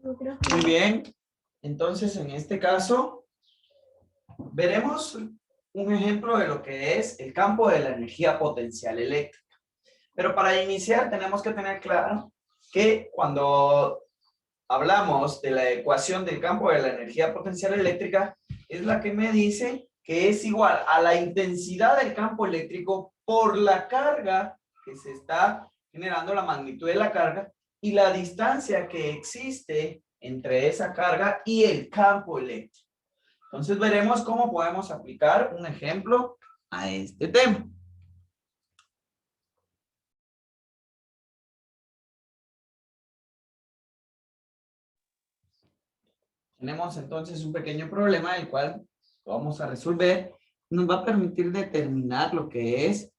Muy bien. Entonces, en este caso, veremos un ejemplo de lo que es el campo de la energía potencial eléctrica. Pero para iniciar tenemos que tener claro que cuando hablamos de la ecuación del campo de la energía potencial eléctrica, es la que me dice que es igual a la intensidad del campo eléctrico por la carga que se está generando, la magnitud de la carga, y la distancia que existe entre esa carga y el campo eléctrico. Entonces veremos cómo podemos aplicar un ejemplo a este tema. Tenemos entonces un pequeño problema, el cual vamos a resolver. Nos va a permitir determinar lo que es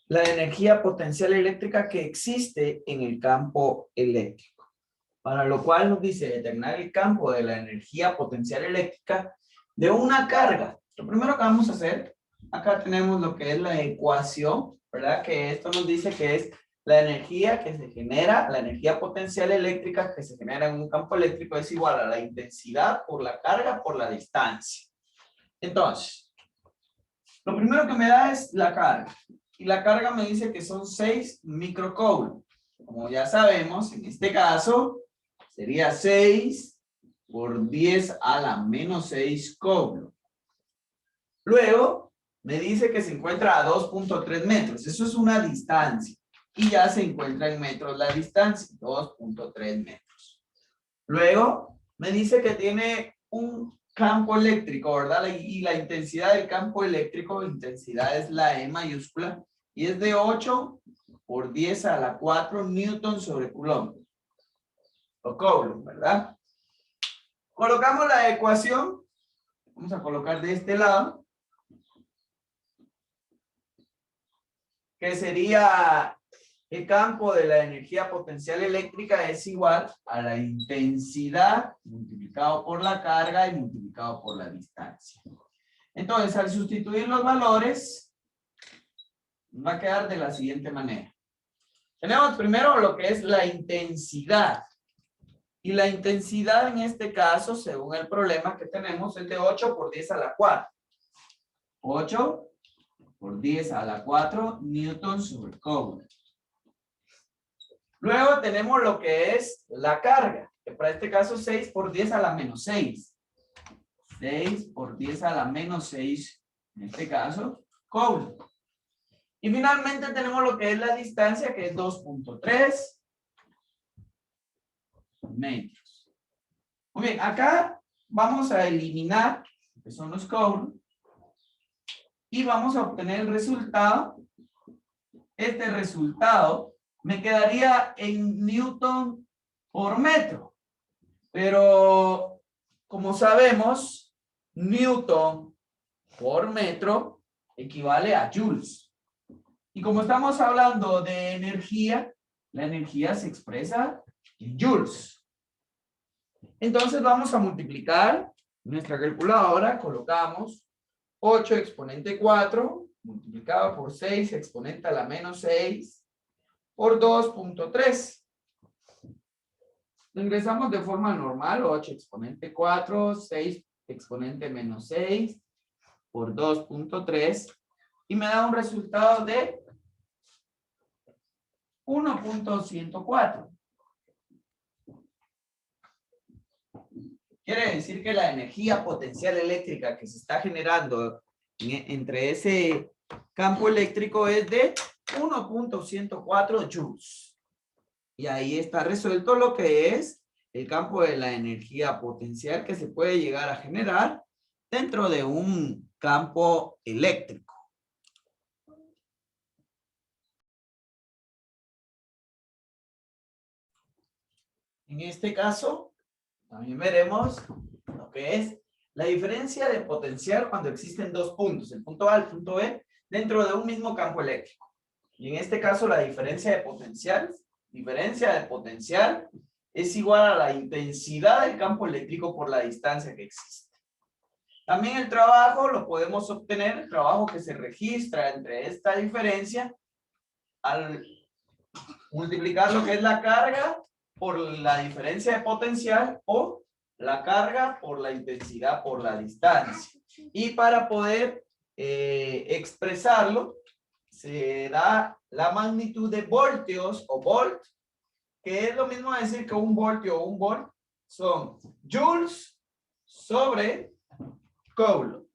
la energía potencial eléctrica que existe en el campo eléctrico. Para lo cual nos dice determinar el campo de la energía potencial eléctrica de una carga. Lo primero que vamos a hacer, acá tenemos lo que es la ecuación, ¿verdad? Que esto nos dice que es la energía que se genera, la energía potencial eléctrica que se genera en un campo eléctrico es igual a la intensidad por la carga por la distancia. Entonces, lo primero que me da es la carga. Y la carga me dice que son 6 microcoulombs. Como ya sabemos, en este caso, sería 6 por 10 a la menos 6 coulombs. Luego, me dice que se encuentra a 2.3 metros. Eso es una distancia. Y ya se encuentra en metros la distancia, 2.3 metros. Luego, me dice que tiene un campo eléctrico, ¿verdad? Y la intensidad del campo eléctrico, intensidad es la E mayúscula, y es de 8 por 10 a la 4 newton sobre coulomb. O coulomb, ¿verdad? Colocamos la ecuación. Vamos a colocar de este lado. Que sería el campo de la energía potencial eléctrica es igual a la intensidad multiplicado por la carga y multiplicado por la distancia. Entonces, al sustituir los valores, va a quedar de la siguiente manera. Tenemos primero lo que es la intensidad. Y la intensidad en este caso, según el problema que tenemos, es de 8 por 10 a la 4. 8 por 10 a la 4 newton sobre coulomb. Luego tenemos lo que es la carga, que para este caso 6 por 10 a la menos 6. 6 por 10 a la menos 6, en este caso, coulomb. Y finalmente tenemos lo que es la distancia, que es 2.3 metros. Muy bien, acá vamos a eliminar lo que son los coulombs y vamos a obtener el resultado. Este resultado me quedaría en newton por metro. Pero, como sabemos, newton por metro equivale a joules. Y como estamos hablando de energía, la energía se expresa en joules. Entonces vamos a multiplicar nuestra calculadora, colocamos 8 exponente 4 multiplicado por 6 exponente a la menos 6 por 2.3. Lo ingresamos de forma normal, 8 exponente 4, 6 exponente menos 6 por 2.3 y me da un resultado de 1.104. Quiere decir que la energía potencial eléctrica que se está generando entre ese campo eléctrico es de 1.104 joules. Y ahí está resuelto lo que es el campo de la energía potencial que se puede llegar a generar dentro de un campo eléctrico. En este caso, también veremos lo que es la diferencia de potencial cuando existen dos puntos, el punto A y el punto B, dentro de un mismo campo eléctrico. Y en este caso, la diferencia de potencial es igual a la intensidad del campo eléctrico por la distancia que existe. También el trabajo lo podemos obtener, el trabajo que se registra entre esta diferencia, al multiplicar lo que es la carga por la diferencia de potencial o la carga por la intensidad por la distancia. Y para poder expresarlo, se da la magnitud de voltios o volt, que es lo mismo decir que un voltio o un volt son joules sobre coulomb.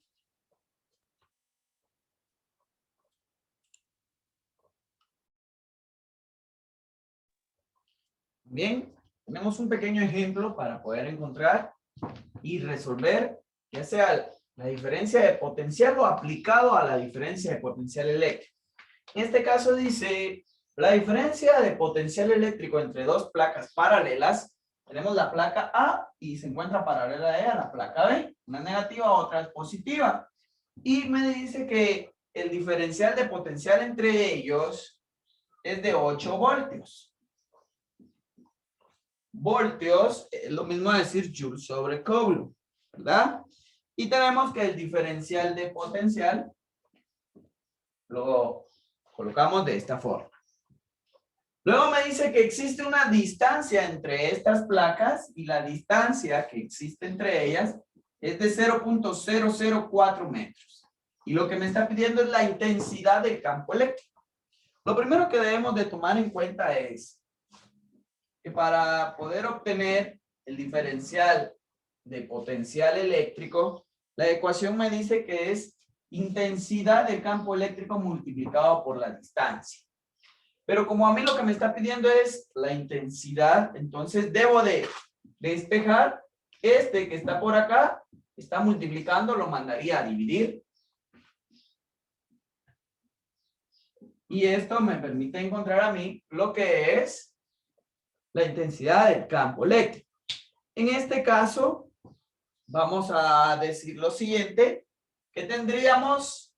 Bien, tenemos un pequeño ejemplo para poder encontrar y resolver ya sea la diferencia de potencial o aplicado a la diferencia de potencial eléctrico. En este caso dice la diferencia de potencial eléctrico entre dos placas paralelas. Tenemos la placa A y se encuentra paralela a ella la placa B. Una negativa, otra es positiva. Y me dice que el diferencial de potencial entre ellos es de 8 voltios. Voltios es lo mismo decir joule sobre coulomb, ¿verdad? Y tenemos que el diferencial de potencial lo colocamos de esta forma. Luego me dice que existe una distancia entre estas placas y la distancia que existe entre ellas es de 0.004 metros. Y lo que me está pidiendo es la intensidad del campo eléctrico. Lo primero que debemos de tomar en cuenta es que para poder obtener el diferencial de potencial eléctrico, la ecuación me dice que es intensidad del campo eléctrico multiplicado por la distancia. Pero como a mí lo que me está pidiendo es la intensidad, entonces debo de despejar este que está por acá, está multiplicando, lo mandaría a dividir. Y esto me permite encontrar a mí lo que es la intensidad del campo eléctrico. En este caso, vamos a decir lo siguiente, que tendríamos,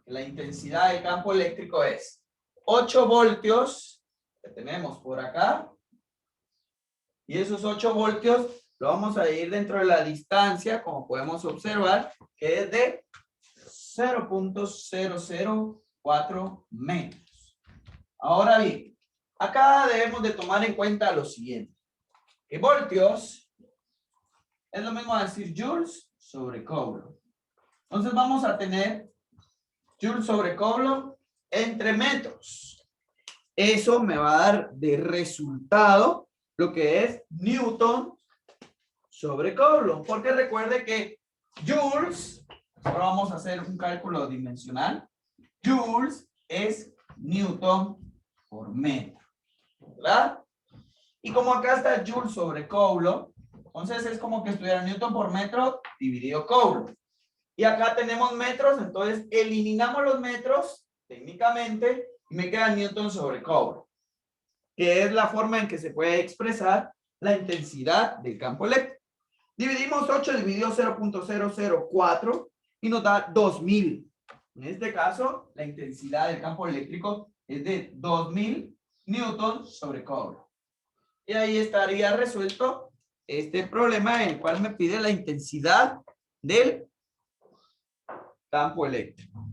la intensidad del campo eléctrico es 8 voltios, que tenemos por acá, y esos 8 voltios lo vamos a ir dentro de la distancia, como podemos observar, que es de 0.004 metros. Ahora bien, acá debemos de tomar en cuenta lo siguiente, que voltios es lo mismo decir joules sobre coulomb. Entonces vamos a tener joules sobre coulomb entre metros. Eso me va a dar de resultado lo que es newton sobre coulomb, porque recuerde que joules, ahora vamos a hacer un cálculo dimensional, joules es newton por metro, ¿verdad? Y como acá está joule sobre coulomb, entonces es como que estuviera newton por metro dividido coulomb. Y acá tenemos metros, entonces eliminamos los metros técnicamente y me queda newton sobre coulomb, que es la forma en que se puede expresar la intensidad del campo eléctrico. Dividimos 8 dividido 0.004 y nos da 2000. En este caso, la intensidad del campo eléctrico es de 2000 newtons sobre coulomb. Y ahí estaría resuelto este problema en el cual me pide la intensidad del campo eléctrico.